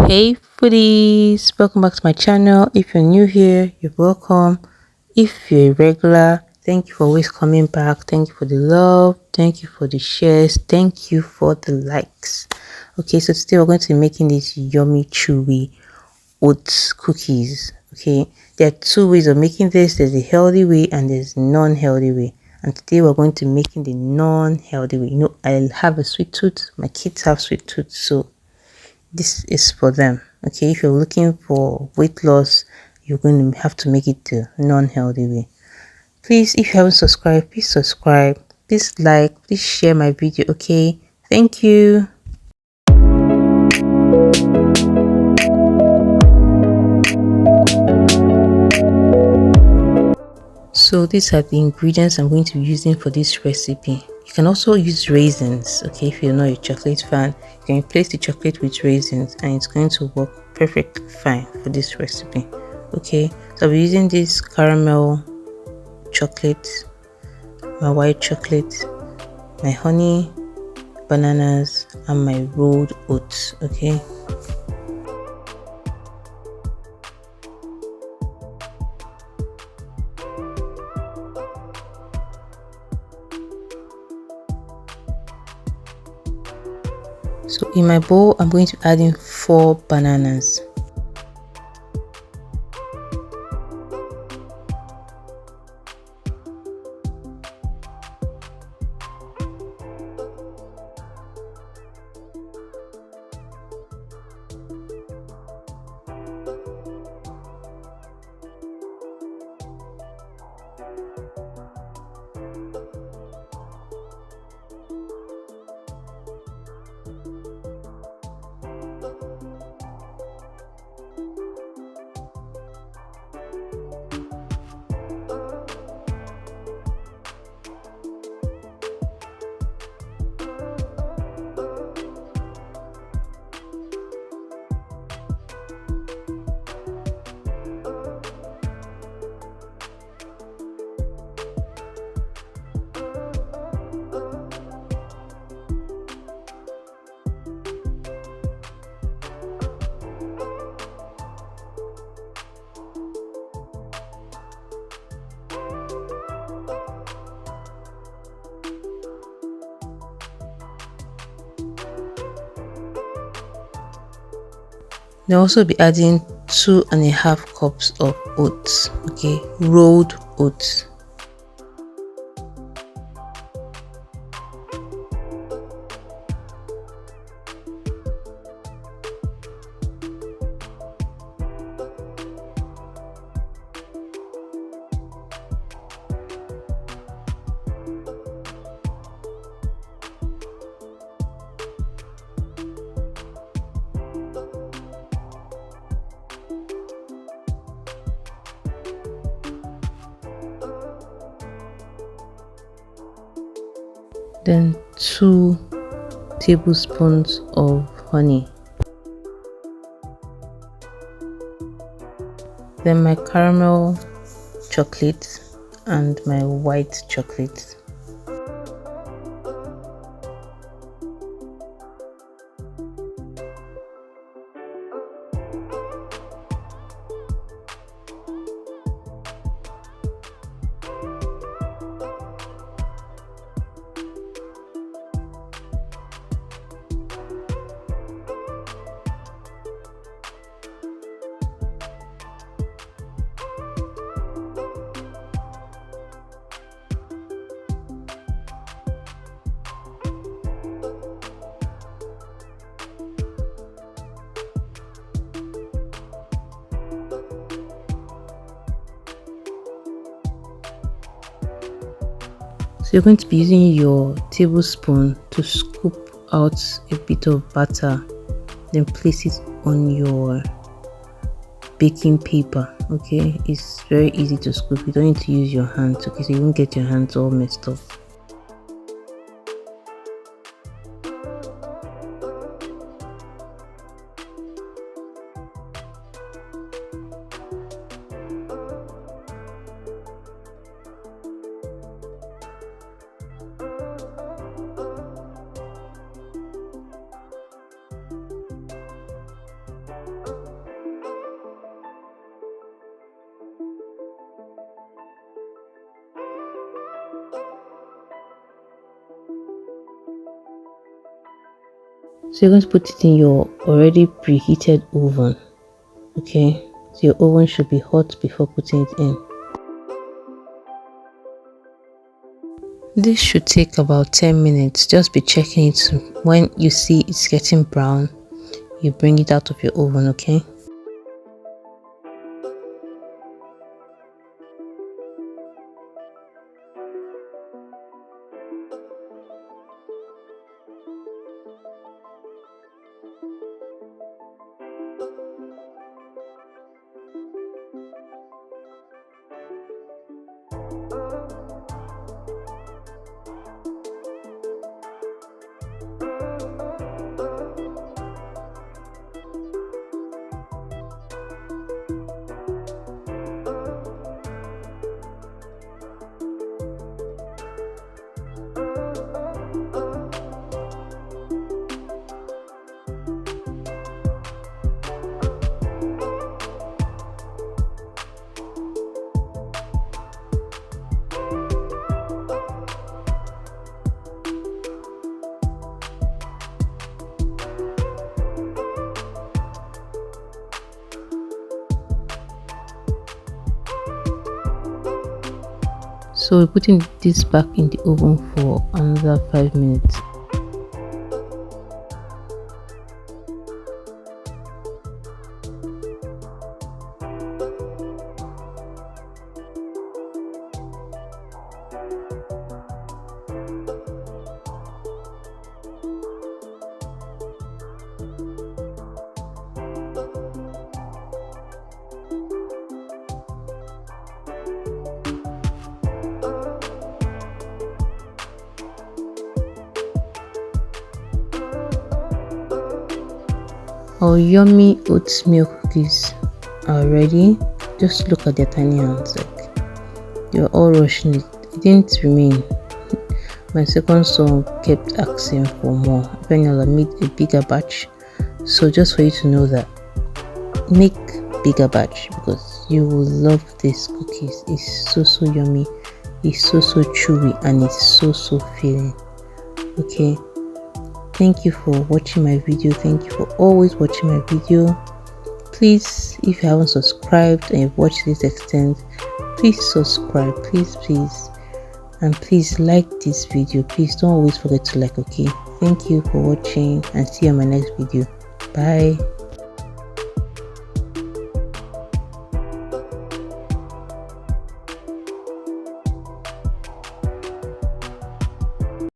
Hey foodies, welcome back to my channel. If you're new here, you're welcome. If you're a regular, thank you for always coming back. Thank you for the love, thank you for the shares, thank you for the likes. Okay, so today we're going to be making these yummy chewy oats cookies. Okay, there are two ways of making this. There's a healthy way and there's non-healthy way, and today we're going to be making the non-healthy way. You know, I have a sweet tooth, my kids have sweet tooth, so this is for them. Okay, if you're looking for weight loss, you're going to have to make it the non-healthy way. Please, if you haven't subscribed, please subscribe, please like, please share my video. Okay, thank you. So these are the ingredients I'm going to be using for this recipe. You can also use raisins. Okay, if you're not a chocolate fan, you can replace the chocolate with raisins and it's going to work perfectly fine for this recipe. Okay, so I'll be using this caramel chocolate, my white chocolate, my honey, bananas, and my rolled oats. Okay, so in my bowl I'm going to add in 4 bananas. They'll also be adding 2.5 cups of oats. Okay, rolled oats. Then 2 tablespoons of honey. Then my caramel chocolate and my white chocolate. So you're going to be using your tablespoon to scoop out a bit of batter, then place it on your baking paper. Okay, it's very easy to scoop. You don't need to use your hands. Okay, so you won't get your hands all messed up. So you're going to put it in your already preheated oven. Okay, so your oven should be hot before putting it in. This should take about 10 minutes. Just be checking it. When you see it's getting brown, you bring it out of your oven. Okay. So we're putting this back in the oven for another 5 minutes. Our yummy oatmeal cookies are ready. Just look at their tiny hands, like you're all rushing it. It didn't remain. My second son kept asking for more. When I made a bigger batch. So just for you to know that, make bigger batch because you will love these cookies. It's so yummy. It's so chewy and it's so filling. Okay. Thank you for watching my video. Thank you for always watching my video. Please, if you haven't subscribed and you've watched this extent, please subscribe, please, and please like this video. Please don't always forget to like. Okay, thank you for watching and see you on my next video. Bye.